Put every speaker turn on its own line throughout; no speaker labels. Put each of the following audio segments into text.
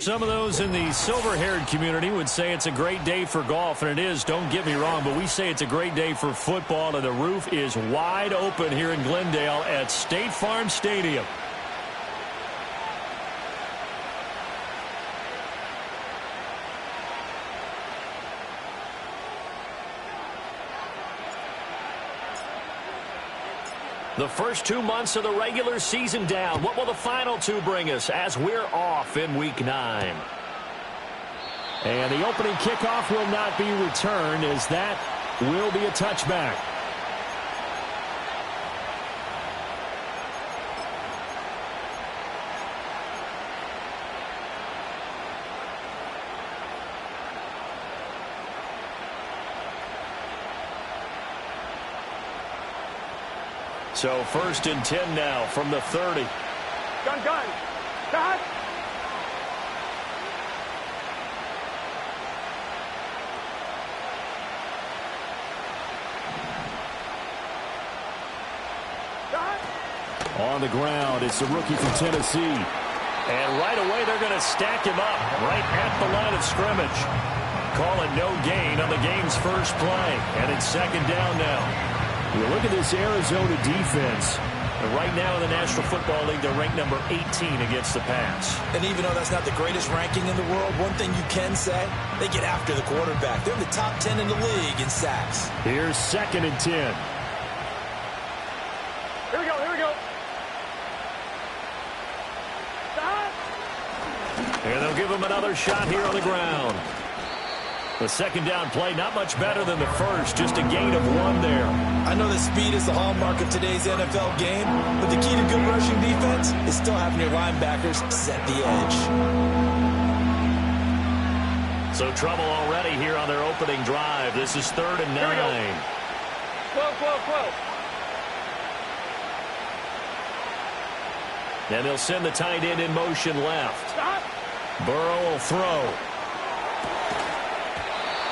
some of those in the silver-haired community would say it's a great day for golf, and it is, don't get me wrong, but we say it's a great day for football, and the roof is wide open here in Glendale at State Farm Stadium. The first 2 months of the regular season down. What will the final two bring us as we're off in Week 9? And the opening kickoff will not be returned, as that will be a touchback. So 1st and 10 now from the 30.
Gun. Cut.
On the ground, it's the rookie from Tennessee. And right away, they're going to stack him up right at the line of scrimmage. Call it no gain on the game's first play. And it's 2nd down now. You look at this Arizona defense. And right now in the National Football League, they're ranked number 18 against the pass.
And even though that's not the greatest ranking in the world, one thing you can say, they get after the quarterback. They're in the top 10 in the league in sacks.
Here's 2nd and 10.
Here we go. Stop.
And they'll give him another shot here on the ground. The 2nd down play, not much better than the first, just a gain of 1 there.
I know that speed is the hallmark of today's NFL game, but the key to good rushing defense is still having your linebackers set the edge.
So trouble already here on their opening drive. This is 3rd and 9.
Whoa.
And they'll send the tight end in motion left.
Stop.
Burrow will throw.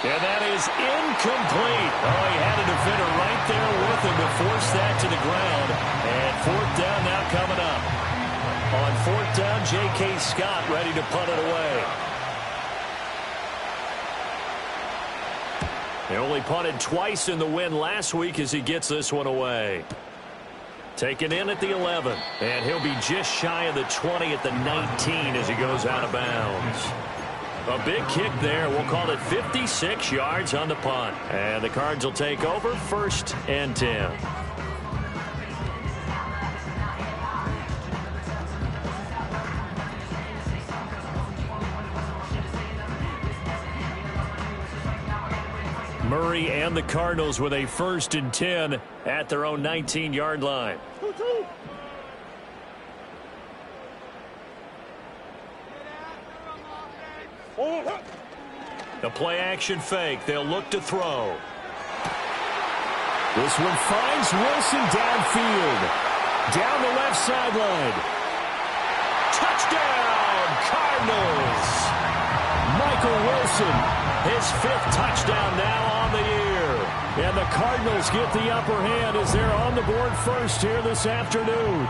And that is incomplete. Oh, he had a defender right there with him to force that to the ground. And 4th down now coming up. On 4th down, J.K. Scott ready to punt it away. They only punted twice in the win last week as he gets this one away. Taken in at the 11. And he'll be just shy of the 20 at the 19 as he goes out of bounds. A big kick there. We'll call it 56 yards on the punt. And the Cards will take over 1st and 10. Murray and the Cardinals with a 1st and 10 at their own 19-yard line. The play-action fake. They'll look to throw. This one finds Wilson downfield. Down the left sideline. Touchdown, Cardinals! Michael Wilson, his 5th touchdown now on the year. And the Cardinals get the upper hand as they're on the board first here this afternoon.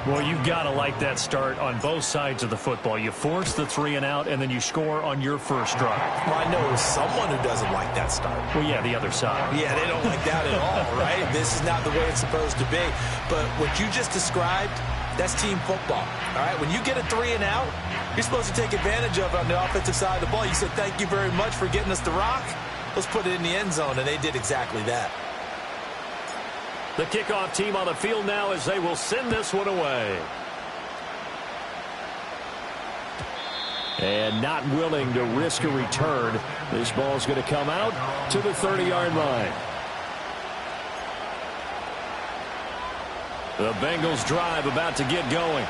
Well, you've got to like that start on both sides of the football. You force the 3 and out, and then you score on your first drive.
Well, I know someone who doesn't like that start.
Well, yeah, the other side.
Yeah, they don't like that at all, right? This is not the way it's supposed to be. But what you just described, that's team football, all right? When you get a 3 and out, you're supposed to take advantage of it on the offensive side of the ball. You said, thank you very much for getting us the rock. Let's put it in the end zone, and they did exactly that.
The kickoff team on the field now as they will send this one away. And not willing to risk a return. This ball's going to come out to the 30-yard line. The Bengals drive about to get going.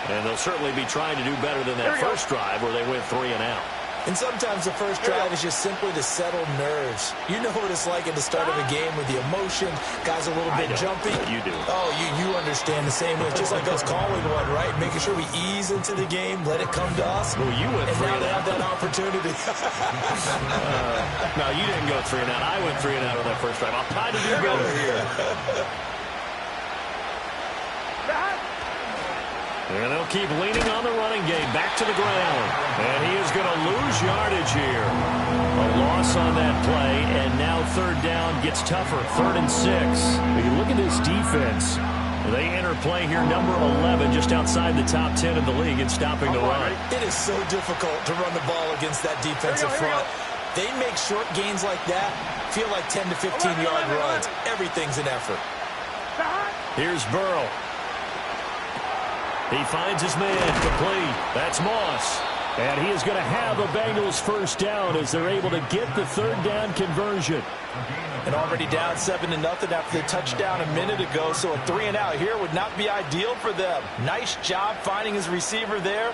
And they'll certainly be trying to do better than that first drive where they went 3 and out.
And sometimes the first drive is just simply to settle nerves. You know what it's like at the start of a game with the emotion. Guys a little bit jumpy.
You do.
Oh, you understand the same way. It's just like us calling one, right? Making sure we ease into the game, let it come to us.
Well, you went 3 and out.
And now they have that opportunity.
No, you didn't go 3 and out. I went 3 and out on that first drive. How did you go here? And they'll keep leaning on the running game. Back to the ground. And he is going to lose yardage here. A loss on that play, and now third down gets tougher. 3rd and 6. When you look at this defense, they enter play here number 11, just outside the top 10 of the league in stopping the run.
It is so difficult to run the ball against that defensive front. They make short gains like that feel like 10 to 15-yard runs. Everything's an effort.
Here's Burrow. He finds his man complete. That's Moss. And he is going to have a Bengals first down as they're able to get the third down conversion.
And already down 7-0 after the touchdown a minute ago, so a 3-and-out here would not be ideal for them. Nice job finding his receiver there,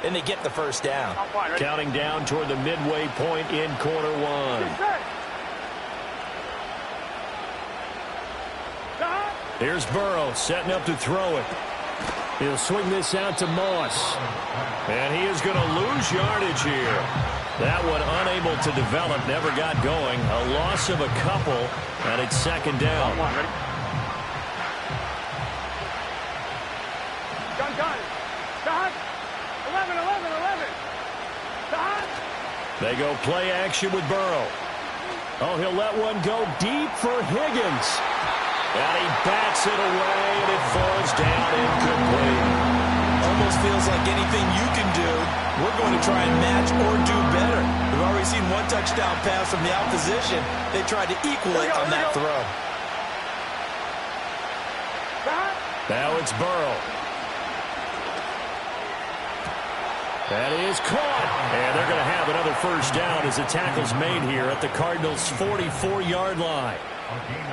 and they get the first down.
Counting down toward the midway point in quarter one. Here's Burrow setting up to throw it. He'll swing this out to Moss. And he is going to lose yardage here. That one unable to develop, never got going. A loss of a couple, and it's second down.
Gun. 11.
They go play action with Burrow. Oh, he'll let one go deep for Higgins. And he bats it away, and it falls down incomplete.
Almost feels like anything you can do, we're going to try and match or do better. We've already seen one touchdown pass from the opposition. They tried to equal it on that throw.
Now it's Burrow. That is caught. And they're going to have another first down as the tackle's made here at the Cardinals' 44-yard line.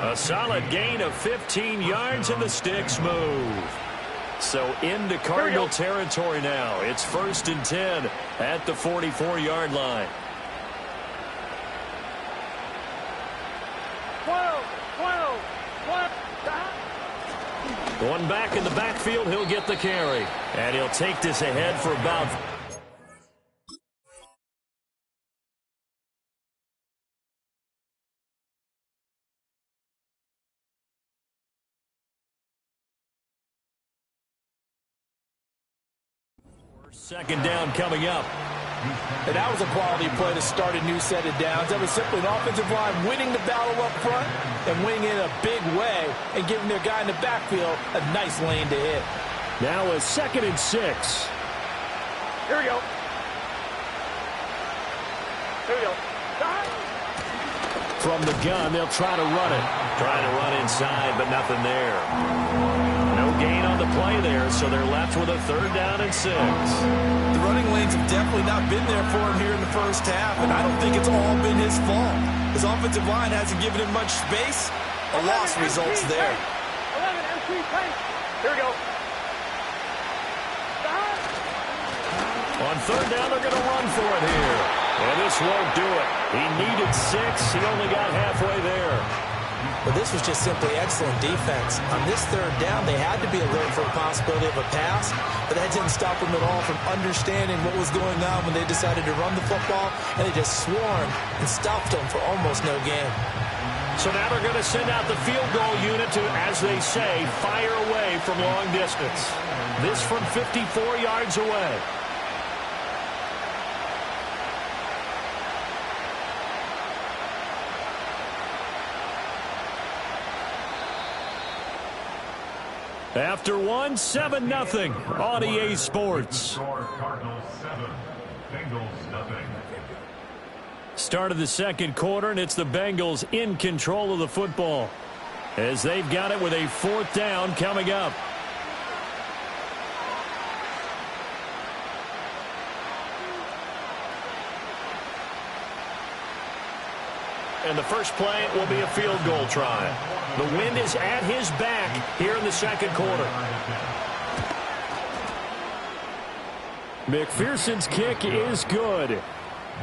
A solid gain of 15 yards, and the sticks move. So into Cardinal territory now. It's 1st and 10 at the 44-yard line.
12.
Going back in the backfield, he'll get the carry. And he'll take this ahead for about... Second down coming up.
And that was a quality play to start a new set of downs. That was simply an offensive line winning the battle up front and winning it in a big way and giving their guy in the backfield a nice lane to hit.
Now a 2nd and 6.
Here we go.
From the gun, they'll try to run it. Trying to run inside, but nothing there. No gain on the play there, so they're left with a 3rd down and 6.
The running lanes have definitely not been there for him here in the first half, and I don't think it's all been his fault. His offensive line hasn't given him much space. A loss results there.
11 MC tight. Here we go.
On 3rd down, they're going to run for it here. And this won't do it. He needed 6. He only got halfway there.
But this was just simply excellent defense. On this 3rd down, they had to be alert for a possibility of a pass, but that didn't stop them at all from understanding what was going on when they decided to run the football, and they just swarmed and stopped them for almost no gain.
So now they're going to send out the field goal unit to, as they say, fire away from long distance. This from 54 yards away. After one, 7-0 on EA Sports.
Cardinals 7, Bengals nothing.
Start of the second quarter, and it's the Bengals in control of the football as they've got it with a 4th down coming up. And the first play will be a field goal try. The wind is at his back here in the second quarter. McPherson's kick is good.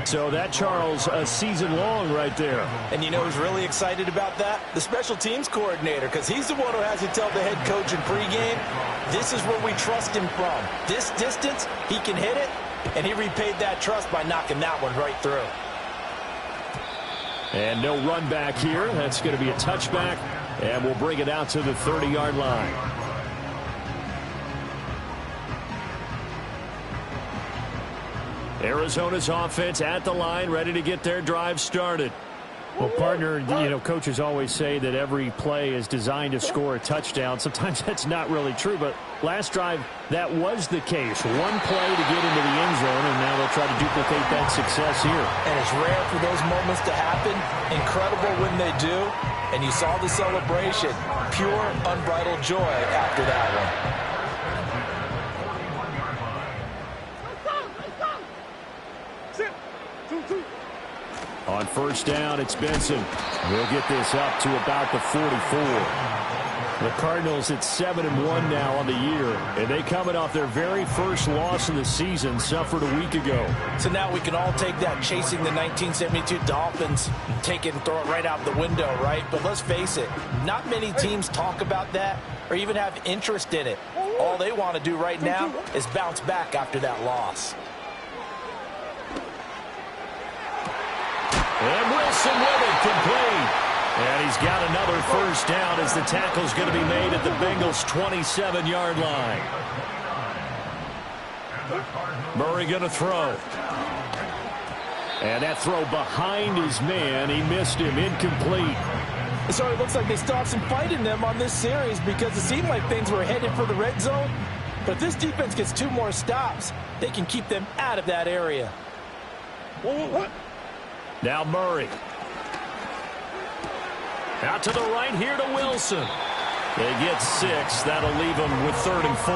So that, Charles, a season long right there.
And you know who's really excited about that? The special teams coordinator, because he's the one who has to tell the head coach in pregame, this is where we trust him from. This distance, he can hit it, and he repaid that trust by knocking that one right through.
And no run back here. That's going to be a touchback, and we'll bring it out to the 30-yard line. Arizona's offense at the line, ready to get their drive started.
Well, partner, coaches always say that every play is designed to score a touchdown. Sometimes that's not really true, but last drive, that was the case. One play to get into the end zone, and now they'll try to duplicate that success here.
And it's rare for those moments to happen. Incredible when they do. And you saw the celebration. Pure, unbridled joy after that one.
On first down, it's Benson. We'll get this up to about the 44. The Cardinals at 7-1 now on the year, and they coming off their very first loss of the season, suffered a week ago.
So now we can all take that chasing the 1972 Dolphins, take it and throw it right out the window, right? But let's face it, not many teams talk about that or even have interest in it. All they want to do right now is bounce back after that loss.
And Wilson with it, complete. And he's got another first down as the tackle's going to be made at the Bengals' 27-yard line. Murray going to throw. And that throw behind his man. He missed him, incomplete.
So it looks like they still have some fight in them on this series because it seemed like things were headed for the red zone. But if this defense gets 2 more stops, they can keep them out of that area.
Now Murray. Out to the right here to Wilson. They get 6. That'll leave them with 3rd and 4.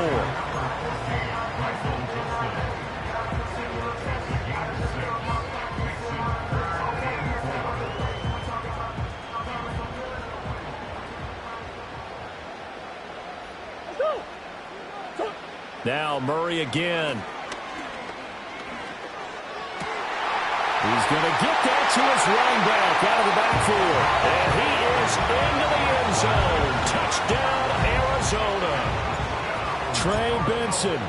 Now Murray again. He's going to get that to his running back out of the backfield. And he is into the end zone. Touchdown, Arizona. Trey Benson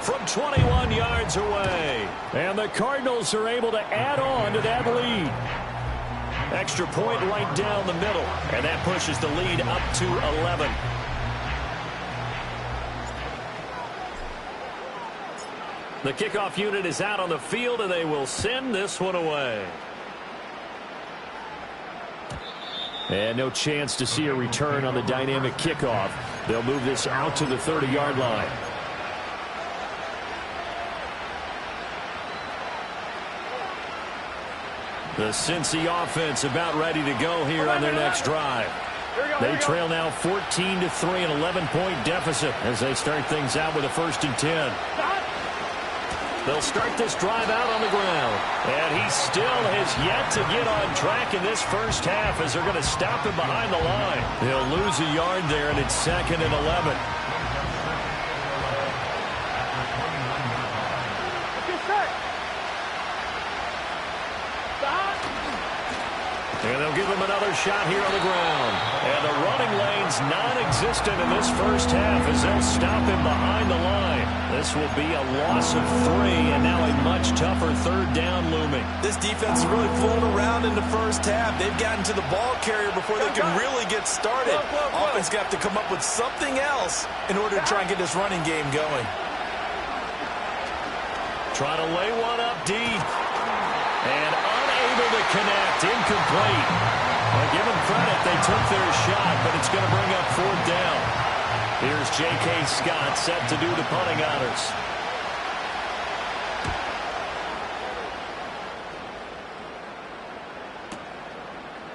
from 21 yards away. And the Cardinals are able to add on to that lead. Extra point right down the middle. And that pushes the lead up to 11. The kickoff unit is out on the field, and they will send this one away. And no chance to see a return on the dynamic kickoff. They'll move this out to the 30-yard line. The Cincy offense about ready to go here on their next drive. They trail now 14-3, an 11-point deficit as they start things out with a 1st and 10. They'll start this drive out on the ground. And he still has yet to get on track in this first half as they're going to stop him behind the line. He'll lose a yard there, and it's 2nd and 11. And they'll give him another shot here on the ground. And the running lane's non-existent in this first half as they'll stop him behind the line. This will be a loss of 3, and now a much tougher 3rd down looming.
This defense is really flown around in the first half. They've gotten to the ball carrier before they can really get started. Offense got to come up with something else in order to try and get this running game going.
Trying to lay one up deep. And unable to connect. Incomplete. Well, give them credit. They took their shot, but it's going to bring up 4th down. Here's J.K. Scott set to do the punting honors.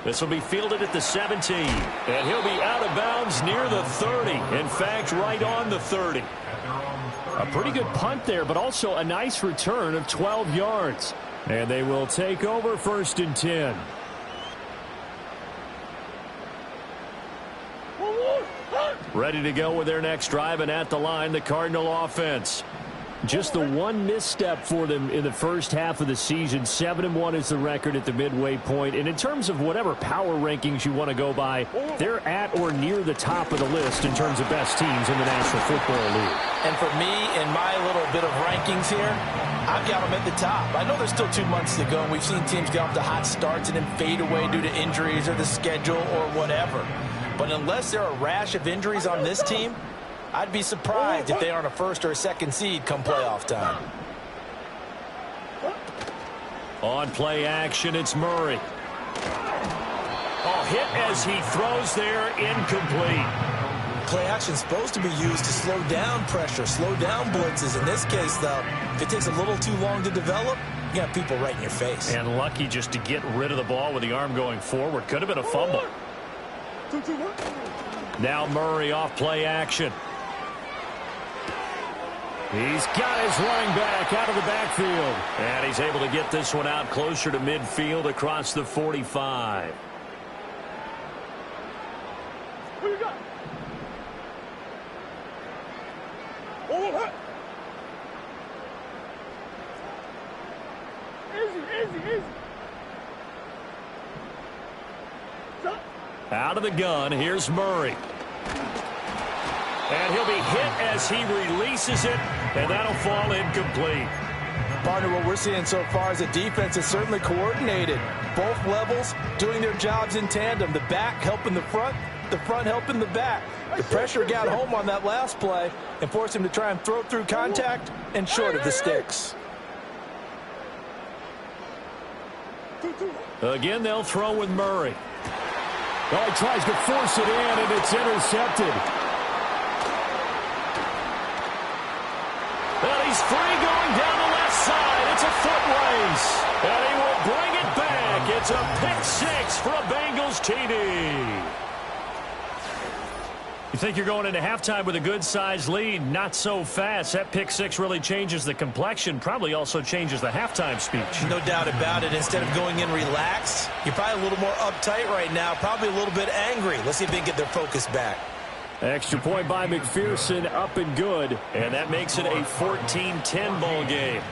This will be fielded at the 17. And he'll be out of bounds near the 30. In fact, right on the 30.
A pretty good punt there, but also a nice return of 12 yards. And they will take over 1st and 10. Ready to go with their next drive, and at the line, the Cardinal offense. Just the one misstep for them in the first half of the season. 7-1 is the record at the midway point. And in terms of whatever power rankings you want to go by, they're at or near the top of the list in terms of best teams in the National Football League.
And for me, in my little bit of rankings here, I've got them at the top. I know there's still 2 months to go, and we've seen teams get off to hot starts and then fade away due to injuries or the schedule or whatever. But unless there are a rash of injuries on this team, I'd be surprised if they aren't a 1st or a 2nd seed come playoff time.
On play action, it's Murray. Oh, hit as he throws there, incomplete.
Play action is supposed to be used to slow down pressure, slow down blitzes. In this case, though, if it takes a little too long to develop, you got people right in your face.
And lucky just to get rid of the ball with the arm going forward. Could have been a fumble. Now Murray off play action. He's got his running back out of the backfield. And he's able to get this one out closer to midfield across the 45.
Who you got? Oh, easy. Stop.
Out of the gun, here's Murray. And he'll be hit as he releases it, and that'll fall incomplete.
Partner, what we're seeing so far is the defense is certainly coordinated. Both levels doing their jobs in tandem. The back helping the front helping the back. The pressure got home on that last play and forced him to try and throw through contact and short of the sticks.
Again, they'll throw with Murray.
Oh, he tries to force it in, and it's intercepted.
And he's free going down the left side. It's a foot race. And he will bring it back. It's a pick six for a Bengals TD. You think you're going into halftime with a good-sized lead? Not so fast. That pick six really changes the complexion, probably also changes the halftime speech.
No doubt about it. Instead of going in relaxed, you're probably a little more uptight right now, probably a little bit angry. Let's see if they can get their focus back.
Extra point by McPherson, up and good.
And that makes it a 14-10 ball game.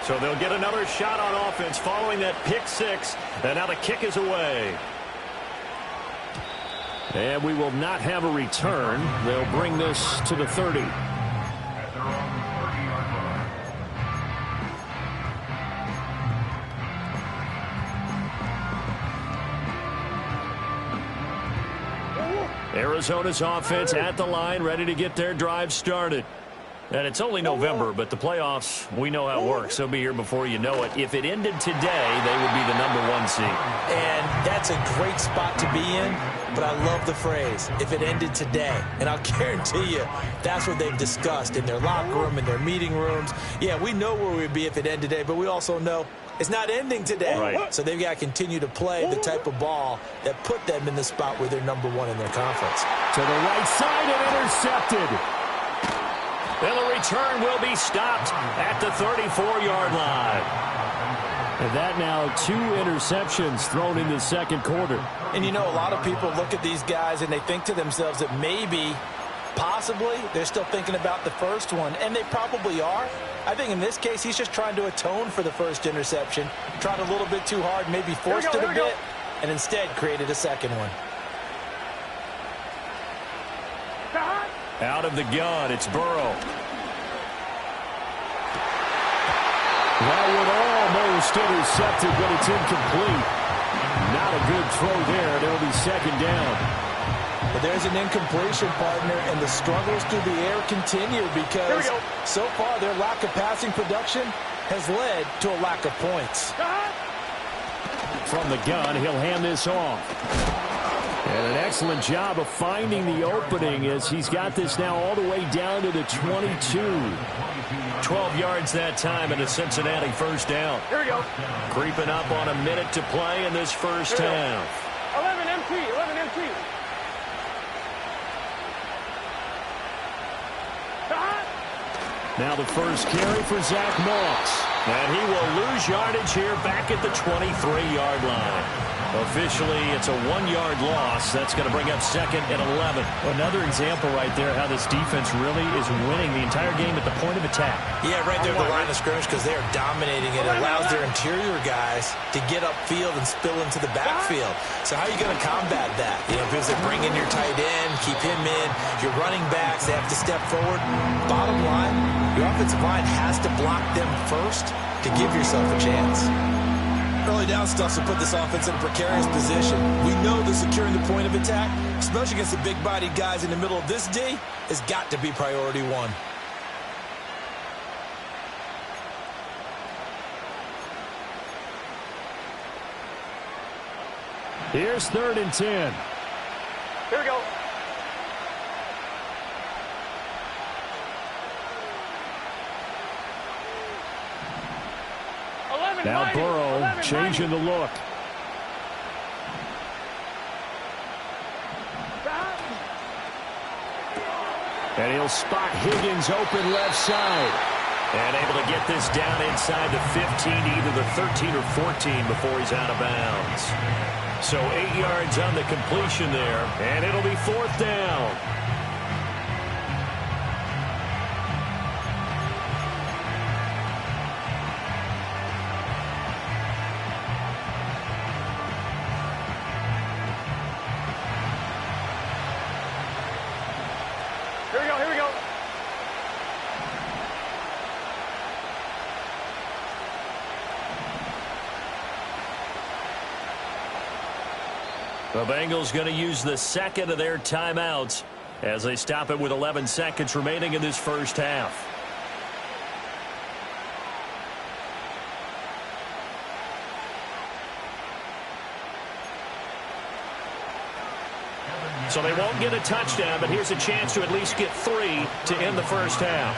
So they'll get another shot on offense following that pick six. And now the kick is away.
And we will not have a return. They'll bring this to the 30. Arizona's offense at the line, ready to get their drive started. And it's only November, but the playoffs, we know how it works. They'll be here before you know it. If it ended today, they would be the #1 seed.
And that's a great spot to be in, but I love the phrase, if it ended today. And I'll guarantee you, that's what they've discussed in their locker room, in their meeting rooms. Yeah, we know where we'd be if it ended today, but we also know it's not ending today.
Right.
So they've got to continue to play the type of ball that put them in the spot where they're #1 in their conference.
To the right side and intercepted.
And the return will be stopped at the 34-yard line.
And that now 2 interceptions thrown in the second quarter.
And you know, a lot of people look at these guys and they think to themselves that maybe, possibly, they're still thinking about the first one. And they probably are. I think in this case, he's just trying to atone for the first interception. Tried a little bit too hard, maybe forced it a bit, and instead created a second one.
Out of the gun, it's Burrow.
That one almost intercepted, but it's incomplete. Not a good throw there. It'll be second down.
But there's an incompletion, partner, and the struggles through the air continue because so far their lack of passing production has led to a lack of points.
From the gun, he'll hand this off. And an excellent job of finding the opening as he's got this now all the way down to the 22.
12 yards that time and a Cincinnati first down.
Here we go.
Creeping up on a minute to play in this first half.
11 MT.
Now the first carry for Zach Moss. And he will lose yardage here back at the 23-yard line. Officially, it's a 1-yard loss. That's going to bring up second and 11. Another example right there how this defense really is winning the entire game at the point of attack.
Yeah, right there at the line of scrimmage because they are dominating it. It allows their interior guys to get upfield and spill into the backfield. So how are you going to combat that? You know, because they bring in your tight end, keep him in, your running backs, they have to step forward. Bottom line, your offensive line has to block them first to give yourself a chance. Early down stuff will put this offense in a precarious position. We know that securing the point of attack, especially against the big-bodied guys in the middle of this D, has got to be priority one.
Here's 3rd and 10.
Here we go.
Now Burrow changing the look. And he'll spot Higgins open left side.
And able to get this down inside the 15, either the 13 or 14 before he's out of bounds. So 8 yards on the completion there, and it'll be 4th down.
Here we go, here we go.
The Bengals going to use the second of their timeouts as they stop it with 11 seconds remaining in this first half. So they won't get a touchdown, but here's a chance to at least get 3 to end the first half.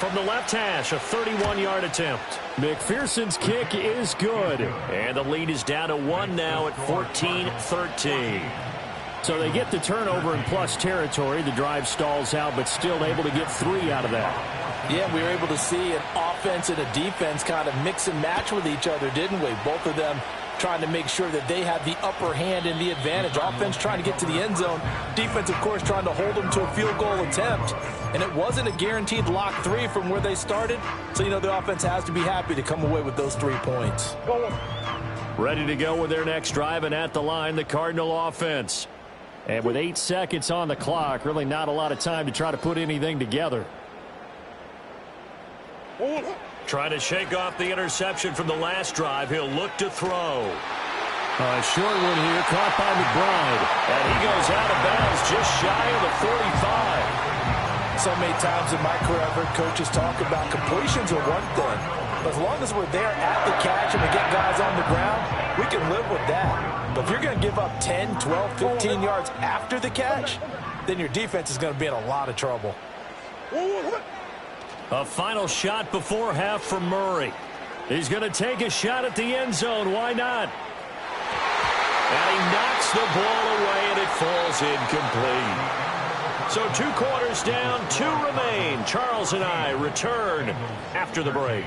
From the left hash, a 31-yard attempt.
McPherson's kick is good.
And the lead is down to 1 now at 14-13.
So they get the turnover in plus territory. The drive stalls out, but still able to get 3 out of that.
Yeah, we were able to see an offense and a defense kind of mix and match with each other, didn't we? Both of them trying to make sure that they have the upper hand and the advantage. Offense trying to get to the end zone. Defense, of course, trying to hold them to a field goal attempt. And it wasn't a guaranteed lock 3 from where they started. So, you know, the offense has to be happy to come away with those 3 points.
Ready to go with their next drive, and at the line, the Cardinal offense. And with 8 seconds on the clock, really not a lot of time to try to put anything together.
Trying to shake off the interception from the last drive. He'll look to throw.
A short one here, caught by McBride.
And he goes out of bounds just shy of the 45.
So many times in my career, I've heard coaches talk about completions are one thing. But as long as we're there at the catch and we get guys on the ground, we can live with that. But if you're going to give up 10, 12, 15 yards after the catch, then your defense is going to be in a lot of trouble.
A final shot before half from Murray. He's going to take a shot at the end zone. Why not? And he knocks the ball away, and it falls incomplete. So 2 quarters down, 2 remain. Charles and I return after the break.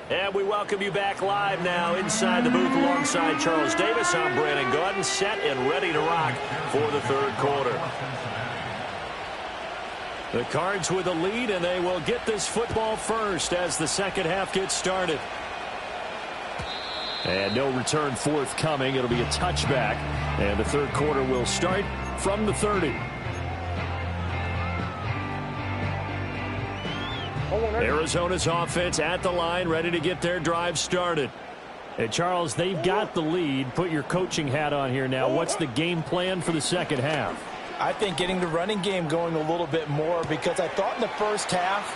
And we welcome you back live now inside the booth alongside Charles Davis. I'm Brandon Gordon, set and ready to rock for the 3rd quarter. The Cards with a lead, and they will get this football first as the second half gets started.
And no return forthcoming. It'll be a touchback, and the 3rd quarter will start from the 30.
Arizona's offense at the line, ready to get their drive started.
And Charles, they've got the lead. Put your coaching hat on here now. What's the game plan for the second half?
I think getting the running game going a little bit more, because I thought in the first half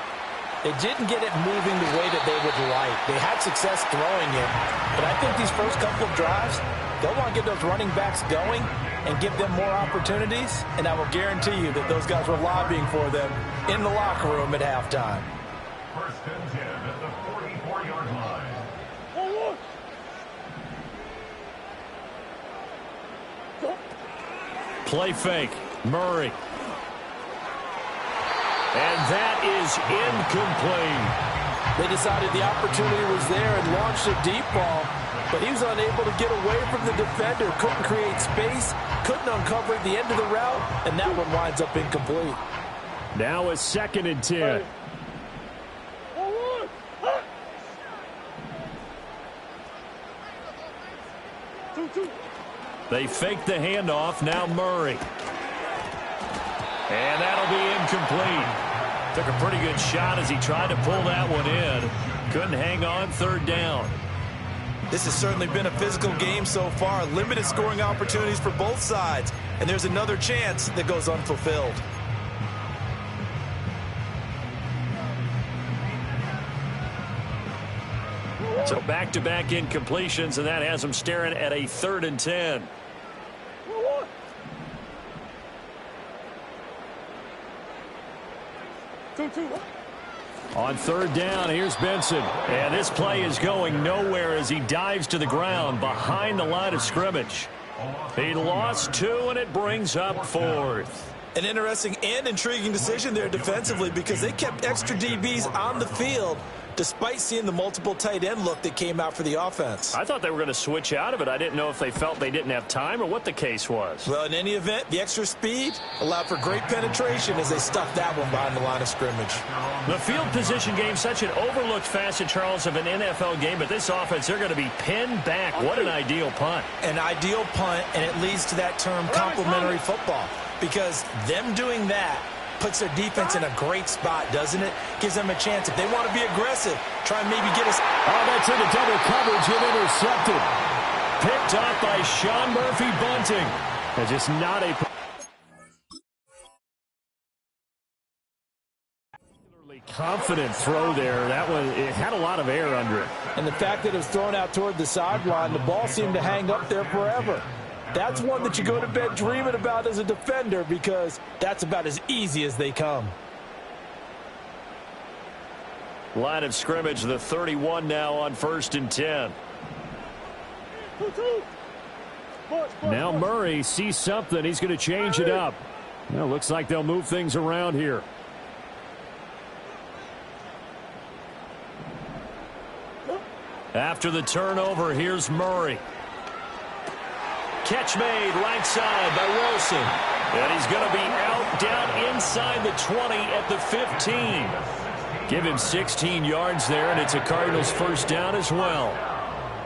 they didn't get it moving the way that they would like. They had success throwing it, but I think these first couple of drives, they'll want to get those running backs going and give them more opportunities, and I will guarantee you that those guys were lobbying for them in the locker room at halftime.
1st and 10 at the 44-yard line.
Play fake. Murray. And that is incomplete.
They decided the opportunity was there and launched a deep ball, but he was unable to get away from the defender, couldn't create space, couldn't uncover the end of the route, and that one winds up incomplete.
Now a 2nd and 10.
They fake the handoff. Now Murray. And that'll be incomplete. Took a pretty good shot as he tried to pull that one in. Couldn't hang on. Third down.
This has certainly been a physical game so far. Limited scoring opportunities for both sides. And there's another chance that goes unfulfilled.
So back-to-back incompletions, and that has them staring at a 3rd and 10. On 3rd down, here's Benson. And this play is going nowhere as he dives to the ground behind the line of scrimmage. He lost 2, and it brings up 4th.
An interesting and intriguing decision there defensively because they kept extra DBs on the field despite seeing the multiple tight end look that came out for the offense.
I thought they were going to switch out of it. I didn't know if they felt they didn't have time or what the case was.
Well, in any event, the extra speed allowed for great penetration as they stuffed that one behind the line of scrimmage.
The field position game, such an overlooked facet, Charles, of an NFL game, but this offense, they're going to be pinned back. What an ideal punt.
An ideal punt, and it leads to that term complementary football because them doing that puts their defense in a great spot, doesn't it? Gives them a chance. If they want to be aggressive, try and maybe get us.
Oh, that's into double coverage and intercepted.
Picked up by Sean Murphy Bunting.
And just not a particularly confident throw there. That one, it had a lot of air under it.
And the fact that it was thrown out toward the sideline, the ball seemed to hang up there forever. That's one that you go to bed dreaming about as a defender because that's about as easy as they come.
Line of scrimmage, the 31 now on 1st and 10.
Now Murray sees something. He's going to change it up. Well, looks like they'll move things around here.
After the turnover, here's Murray. Catch made right side by Wilson. And he's going to be out down inside the 20 at the 15. Give him 16 yards there, and it's a Cardinals first down as well.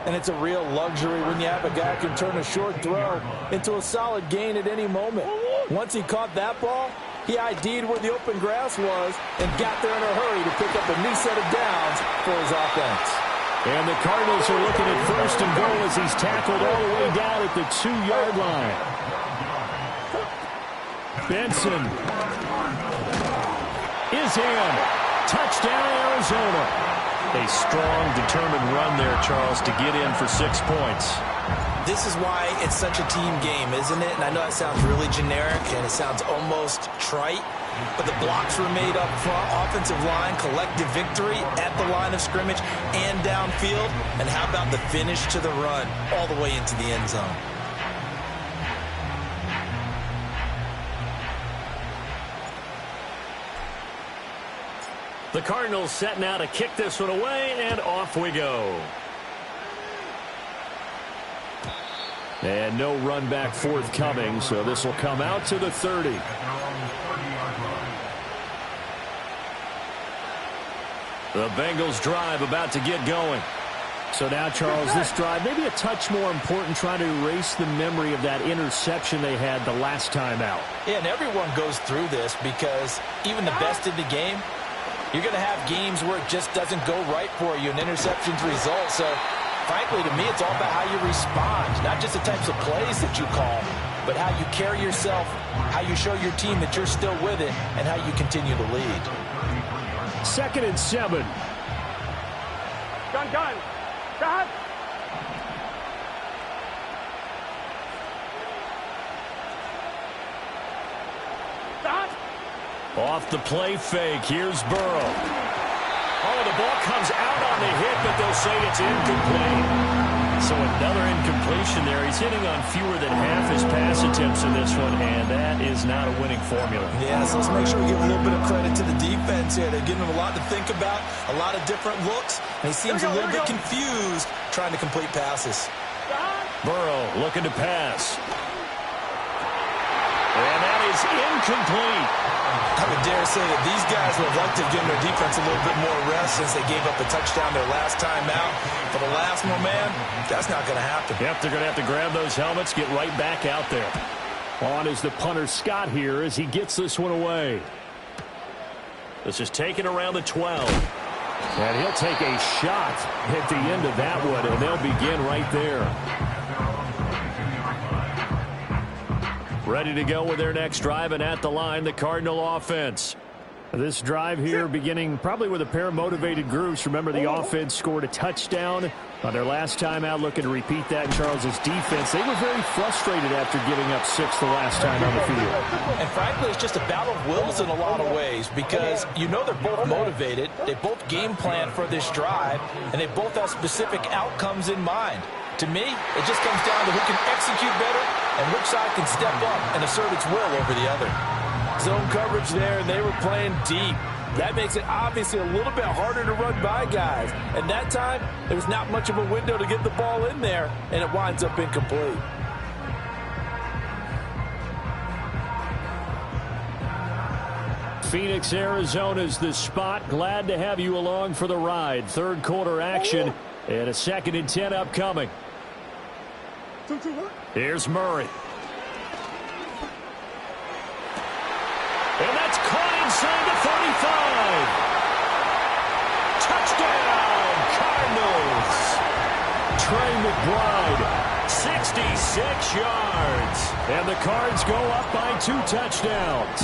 And it's a real luxury when you have a guy who can turn a short throw into a solid gain at any moment. Once he caught that ball, he ID'd where the open grass was and got there in a hurry to pick up a new set of downs for his offense.
And the Cardinals are looking at 1st and goal as he's tackled all the way down at the 2-yard line. Benson is in. Touchdown, Arizona.
A strong, determined run there, Charles, to get in for 6 points.
This is why it's such a team game, isn't it? And I know that sounds really generic and it sounds almost trite, but the blocks were made up front, offensive line, collective victory at the line of scrimmage and downfield. And how about the finish to the run all the way into the end zone?
The Cardinals setting out to kick this one away, and off we go.
And no run back forthcoming, so this will come out to the 30.
The Bengals drive about to get going.
So now, Charles, this drive maybe a touch more important, trying to erase the memory of that interception they had the last time out.
Yeah, and everyone goes through this because even the best in the game, you're going to have games where it just doesn't go right for you, and interceptions result. So, frankly, to me, it's all about how you respond, not just the types of plays that you call, but how you carry yourself, how you show your team that you're still with it, and how you continue to lead.
2nd and 7.
Gun. Gun.
Off the play fake, here's Burrow. Oh, the ball comes out on the hit, but they'll say it's incomplete. So another incompletion there. He's hitting on fewer than half his pass attempts in this one, and that is not a winning formula.
Yeah, so let's make sure we give a little bit of credit to the defense here. They're giving him a lot to think about, a lot of different looks, and he seems a little bit confused trying to complete passes.
Burrow looking to pass. And that is incomplete.
I would dare say that these guys would have liked to have given their defense a little bit more rest since they gave up a touchdown their last time out. For the last one, man, that's not going to happen.
Yep, they're going to have to grab those helmets, get right back out there. On is the punter Scott here as he gets this one away.
This is taken around the 12.
And he'll take a shot at the end of that one, and they'll begin right there. Ready to go with their next drive, and at the line, the Cardinal offense. This drive here beginning probably with a pair of motivated groups. Remember, the offense scored a touchdown on their last time out, looking to repeat that in Charles's defense. They were very frustrated after giving up 6 the last time on the field.
And frankly, it's just a battle of wills in a lot of ways because you know they're both motivated. They both game plan for this drive, and they both have specific outcomes in mind. To me, it just comes down to who can execute better and which side can step up and assert its will over the other. Zone coverage there, and they were playing deep. That makes it obviously a little bit harder to run by guys. And that time, there was not much of a window to get the ball in there, and it winds up incomplete.
Phoenix, Arizona's the spot. Glad to have you along for the ride. Third quarter action and a 2nd and 10 upcoming. Here's Murray. And that's caught inside the 35. Touchdown, Cardinals. Trey McBride, 66 yards. And the Cards go up by 2 touchdowns.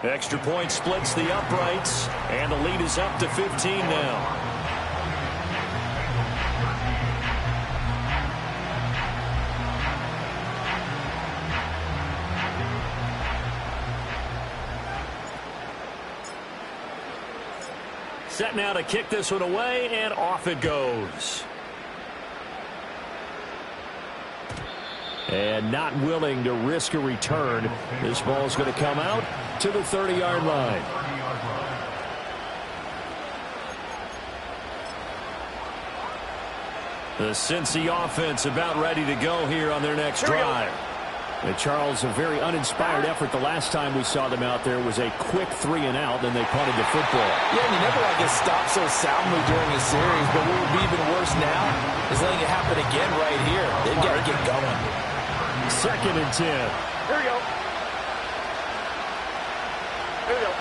Extra point splits the uprights, and the lead is up to 15 now. Set now to kick this one away, and off it goes. And not willing to risk a return. This ball is going to come out to the 30-yard line. The Cincy offense about ready to go here on their next drive. And Charles, a very uninspired effort. The last time we saw them out there was a quick 3-and-out, then they punted the football.
Yeah, and you never like get stopped so soundly during a series, but what would be even worse now is letting it happen again right here. They've got to get going.
2nd and 10.
Here we go. Here we go.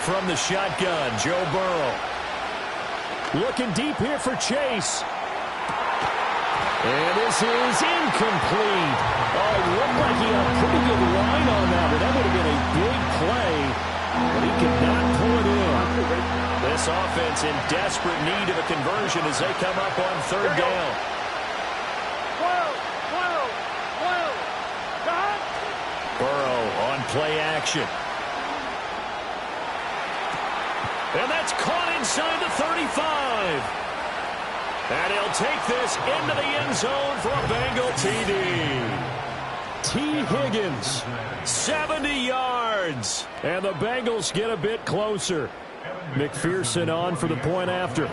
From the shotgun, Joe Burrow. Looking deep here for Chase. And this is incomplete. Oh, it looked like he had a pretty good line on that, but that would have been a big play. But he could not pull it in.
This offense in desperate need of a conversion as they come up on 3rd down. Burrow on play action. And that's caught inside the 35. And he'll take this into the end zone for a Bengal TD.
T. Higgins,
70 yards.
and the Bengals get a bit closer. McPherson on for the point after.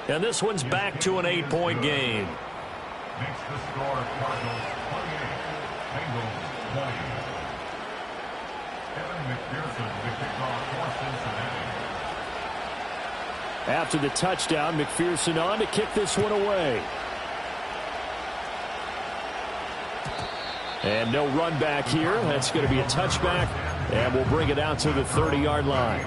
And this one's back to an 8-point game.
Makes the score Cardinals 28, Bengals 20. Kevin McPherson to kick off for Cincinnati.
After the touchdown, McPherson on to kick this one away. And no run back here. That's going to be a touchback, and we'll bring it out to the 30-yard line.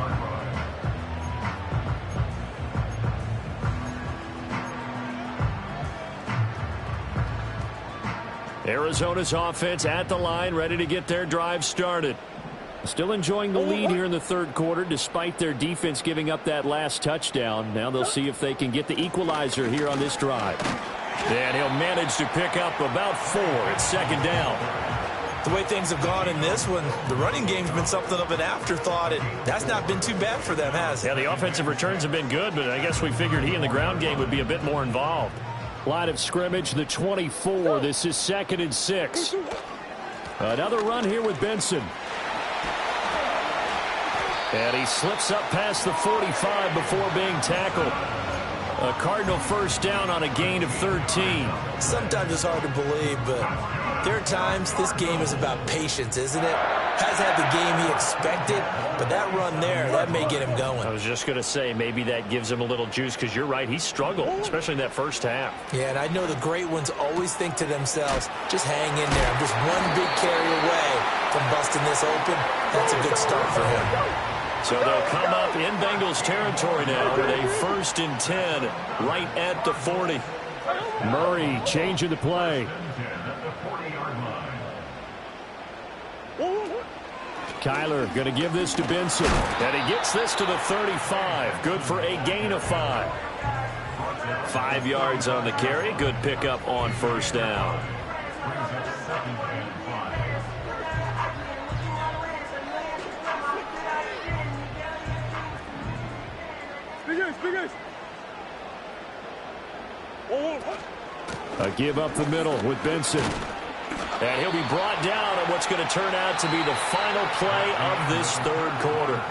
Arizona's offense at the line, ready to get their drive started. Still enjoying the lead here in the third quarter, despite their defense giving up that last touchdown. Now they'll see if they can get the equalizer here on this drive.
And he'll manage to pick up about 4 at 2nd down.
The way things have gone in this one, the running game's been something of an afterthought, and that's not been too bad for them, has it?
Yeah, the offensive returns have been good, but I guess we figured he in the ground game would be a bit more involved.
Line of scrimmage, the 24. This is 2nd and 6. Another run here with Benson. And he slips up past the 45 before being tackled. A Cardinal first down on a gain of 13.
Sometimes it's hard to believe, but There are times this game is about patience, isn't it? Has had the game he expected, but that run there, that may get him going.
I was just going to say, maybe that gives him a little juice, because you're right, he struggled, especially in that first half.
Yeah, and I know the great ones always think to themselves, just hang in there. I'm just one big carry away from busting this open. That's a good start for him.
So they'll come up in Bengals territory now with a 1st and 10 right at the 40.
Murray changing the play. Kyler going to give this to Benson.
And he gets this to the 35. Good for a gain of 5. 5 yards on the carry. Good pickup on 1st down.
A give up the middle with Benson.
And he'll be brought down on what's going to turn out to be the final play of this 3rd quarter.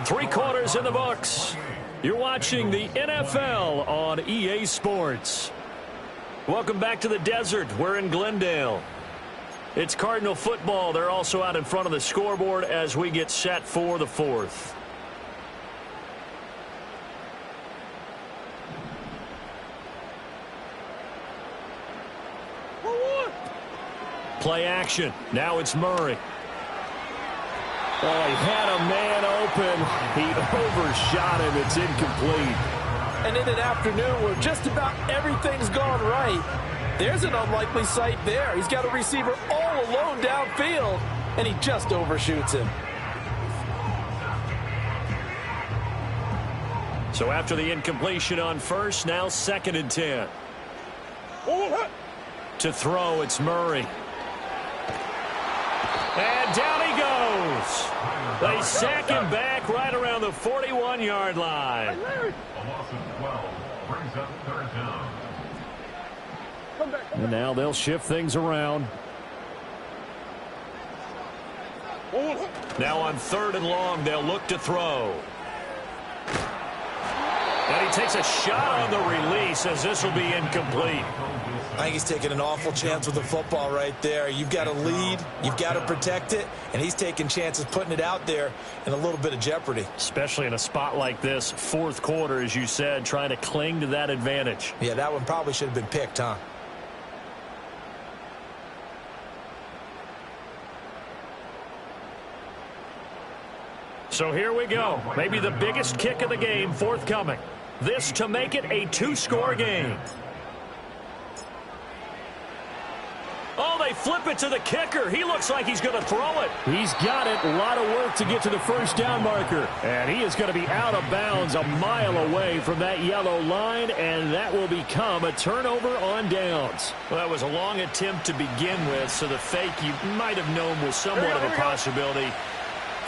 3 quarters in the books. You're watching the NFL on EA Sports. Welcome back to the desert. We're in Glendale. It's Cardinal football. They're also out in front of the scoreboard as we get set for the 4th. Play action. Now it's Murray.
Oh, he had a man open. He overshot him. It's incomplete.
And in an afternoon where just about everything's gone right, there's an unlikely sight there. He's got a receiver all alone downfield, and he just overshoots him.
So after the incompletion on 1st, now 2nd and 10. To throw, it's Murray. And down he goes. They sack him back right around the 41-yard line.
A loss of 12 brings up 3rd down.
And now they'll shift things around.
Now on 3rd and long, they'll look to throw. And he takes a shot on the release as this will be incomplete.
I think he's taking an awful chance with the football right there. You've got to lead, you've got to protect it, and he's taking chances putting it out there in a little bit of jeopardy.
Especially in a spot like this, 4th quarter, as you said, trying to cling to that advantage.
Yeah, that one probably should have been picked, huh?
So here we go. Maybe the biggest kick of the game forthcoming. This to make it a 2-score game. Oh, they flip it to the kicker. He looks like he's going to throw it.
He's got it. A lot of work to get to the 1st down marker. And he is going to be out of bounds a mile away from that yellow line, and that will become a turnover on downs.
Well, that was a long attempt to begin with, so the fake you might have known was somewhat of a possibility.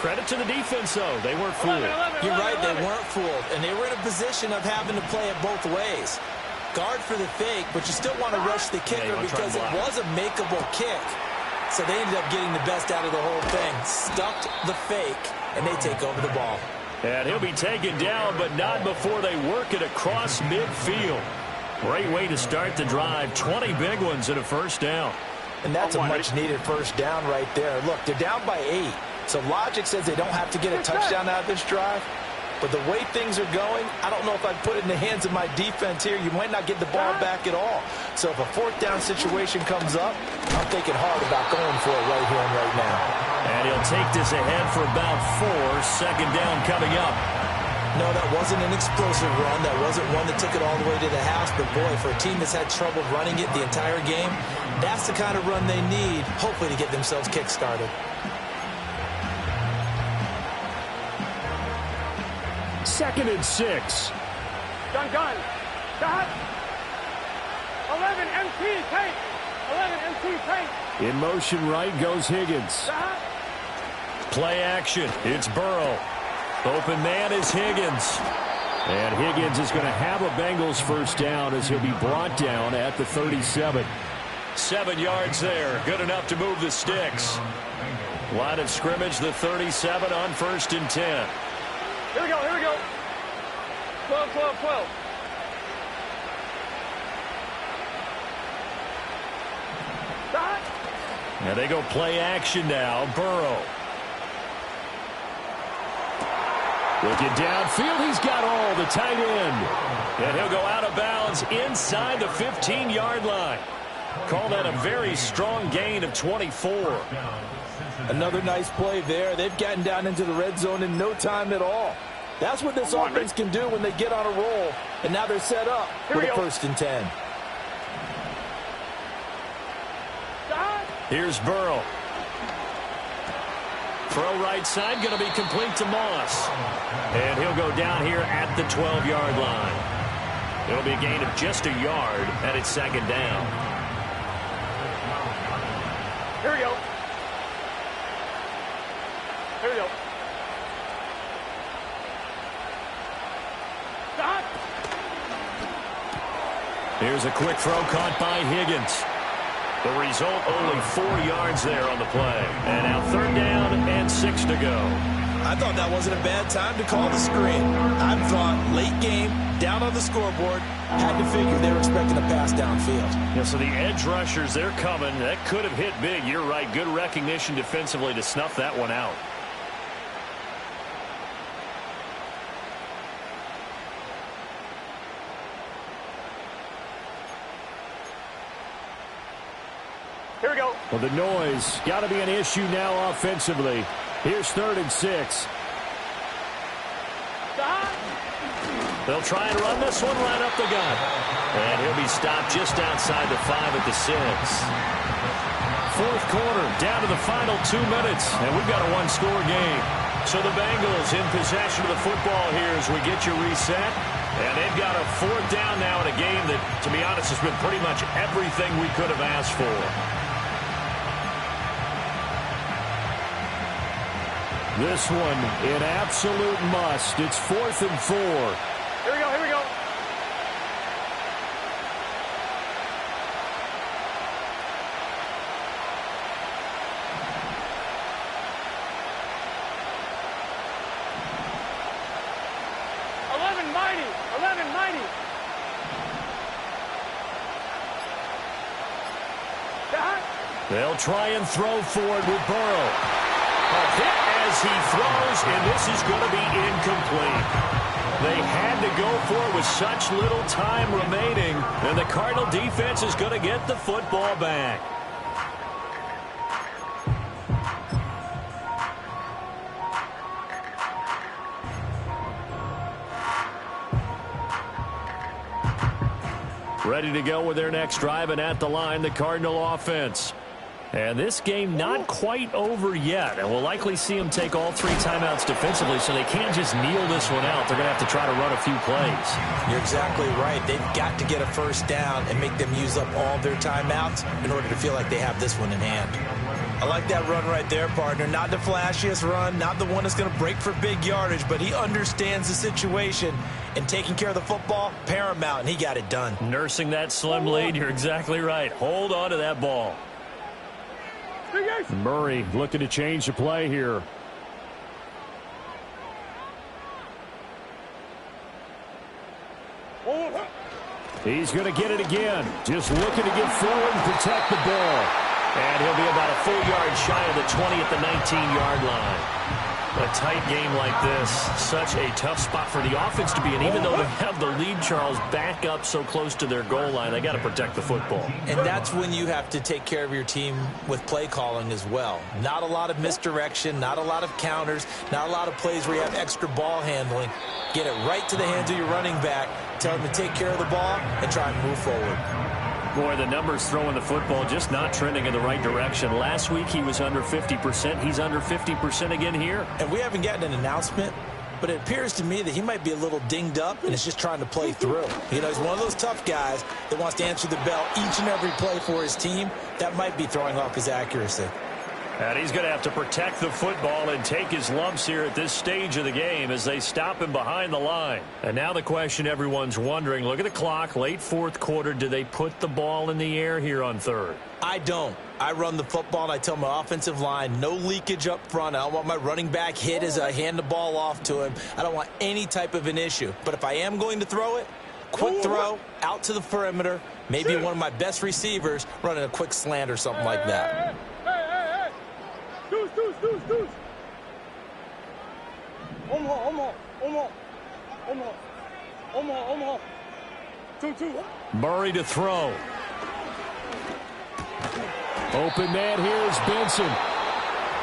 Credit to the defense, though. They weren't fooled.
You're right, they weren't fooled, and they were in a position of having to play it both ways. Guard for the fake, but you still want to rush the kicker because it was a makeable kick. So they ended up getting the best out of the whole thing. Stuffed the fake, and they take over the ball.
And he'll be taken down, but not before they work it across midfield. Great way to start the drive. 20 big ones and a 1st down.
And that's a much-needed 1st down right there. Look, they're down by 8. So logic says they don't have to get a touchdown out of this drive. But the way things are going, I don't know if I'd put it in the hands of my defense here. You might not get the ball back at all. So if a 4th down situation comes up, I'm thinking hard about going for it right here and right now.
And he'll take this ahead for about 4. 2nd down coming up.
No, that wasn't an explosive run. That wasn't one that took it all the way to the house. But, boy, for a team that's had trouble running it the entire game, that's the kind of run they need, hopefully, to get themselves kick-started.
2nd and 6.
Gun. Stop. 11 MT tank. 11 MT tank.
In motion right goes Higgins.
Stop.
Play action. It's Burrow. Open man is Higgins.
And Higgins is going to have a Bengals 1st down as he'll be brought down at the 37.
7 yards there. Good enough to move the sticks. Line of scrimmage, the 37 on 1st and 10.
Here we go. 12. Stop.
And they go play action now. Burrow. Looking downfield, he's got all the tight end. And he'll go out of bounds inside the 15-yard line. Call that a very strong gain of 24.
Another nice play there. They've gotten down into the red zone in no time at all. That's what this offense can do when they get on a roll. And now they're set up with a 1st and 10.
Here's Burrow. Throw right side, going to be complete to Moss. And he'll go down here at the 12-yard line. It'll be a gain of just a yard, and it's 2nd down.
Here we go. Here we go. Stop.
Here's a quick throw caught by Higgins. The result, only 4 yards there on the play. And now 3rd down and 6 to go.
I thought that wasn't a bad time to call the screen. I thought late game, down on the scoreboard, had to figure they were expecting a pass downfield.
Yeah, so the edge rushers, they're coming. That could have hit big. You're right. Good recognition defensively to snuff that one out.
Here we go.
Well, the noise got to be an issue now offensively. Here's 3rd and 6.
Stop.
They'll try and run this one right up the gut. And he'll be stopped just outside the 5 at the 6. 4th quarter, down to the final 2 minutes. And we've got a 1-score game. So the Bengals in possession of the football here as we get you reset. And they've got a 4th down now in a game that, to be honest, has been pretty much everything we could have asked for.
This one an absolute must. It's 4th and 4.
Here we go. Here we go.
They'll try and throw forward with Burrow. A hit as he throws, and this is going to be incomplete. They had to go for it with such little time remaining, and the Cardinal defense is going to get the football back. Ready to go with their next drive, and at the line, the Cardinal offense. And this game not quite over yet, and we'll likely see them take all 3 timeouts defensively, so they can't just kneel this one out. They're going to have to try to run a few plays.
You're exactly right. They've got to get a 1st down and make them use up all their timeouts in order to feel like they have this one in hand. I like that run right there, partner. Not the flashiest run, not the one that's going to break for big yardage, but he understands the situation, and taking care of the football, paramount, and he got it done.
Nursing that slim lead, you're exactly right. Hold on to that ball.
Murray looking to change the play here. He's going to get it again. Just looking to get forward and protect the ball.
And he'll be about a full yard shy of the 20 at the 19-yard line. A tight game like this, such a tough spot for the offense to be in. Even though they have the lead, Charles, back up so close to their goal line, they got to protect the football.
And that's when you have to take care of your team with play calling as well. Not a lot of misdirection, not a lot of counters, not a lot of plays where you have extra ball handling. Get it right to the hands of your running back, tell him to take care of the ball, and try and move forward.
Boy, the numbers throwing the football just not trending in the right direction. Last week he was under 50%. He's under 50% again here.
And we haven't gotten an announcement, but it appears to me that he might be a little dinged up and is just trying to play through. You know, he's one of those tough guys that wants to answer the bell each and every play for his team. That might be throwing off his accuracy.
And he's going to have to protect the football and take his lumps here at this stage of the game as they stop him behind the line. And now the question everyone's wondering, look at the clock, late 4th quarter, do they put the ball in the air here on 3rd?
I don't. I run the football, and I tell my offensive line, no leakage up front. I don't want my running back hit as I hand the ball off to him. I don't want any type of an issue. But if I am going to throw it, quick throw, out to the perimeter, maybe one of my best receivers running a quick slant or something like that.
Murray to throw. Open man here is Benson.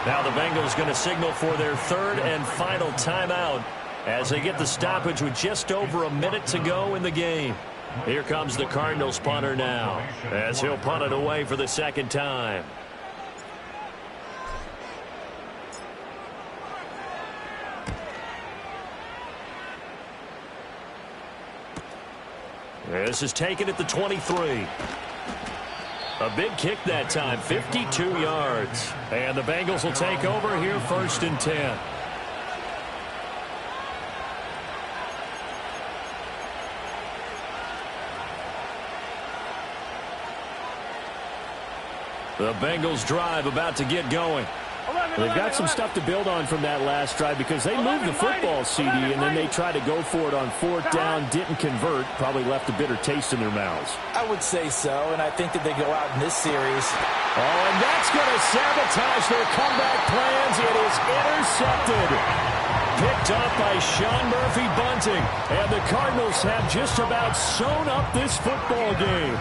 Now the Bengals going to signal for their third and final timeout as they get the stoppage with just over a minute to go in the game. Here comes the Cardinals punter now as he'll punt it away for the second time. This is taken at the 23. A big kick that time, 52 yards.
And the Bengals will take over here, 1st and 10. The Bengals drive about to get going. They've got some stuff to build on from that last drive because they moved the football, CD, and then they tried to go for it on 4th down, didn't convert, probably left a bitter taste in their mouths.
I would say so, and I think that they go out in this series.
Oh, and that's going to sabotage their comeback plans. It is intercepted. Picked up by Sean Murphy-Bunting, and the Cardinals have just about sewn up this football game.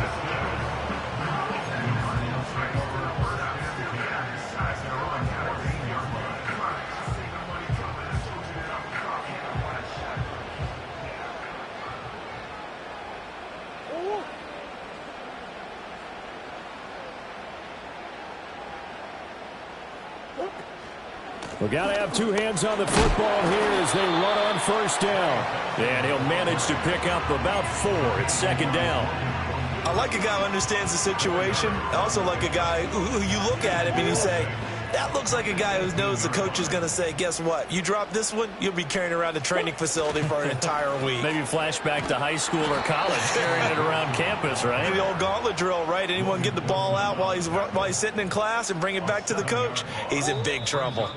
We've got to have two hands on the football here as they run on 1st down.
And he'll manage to pick up about 4 at 2nd down.
I like a guy who understands the situation. I also like a guy who you look at him and you say, that looks like a guy who knows the coach is going to say, guess what? You drop this one, you'll be carrying around the training facility for an entire week.
Maybe flashback to high school or college, carrying it around campus, right?
The old gauntlet drill, right? Anyone get the ball out while he's sitting in class and bring it back to the coach? He's in big trouble.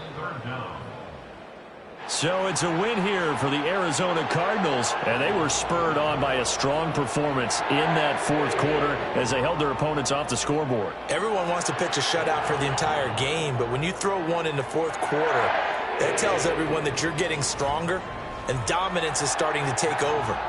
So it's a win here for the Arizona Cardinals, and they were spurred on by a strong performance in that 4th quarter as they held their opponents off the scoreboard.
Everyone wants to pitch a shutout for the entire game, but when you throw one in the 4th quarter, that tells everyone that you're getting stronger and dominance is starting to take over.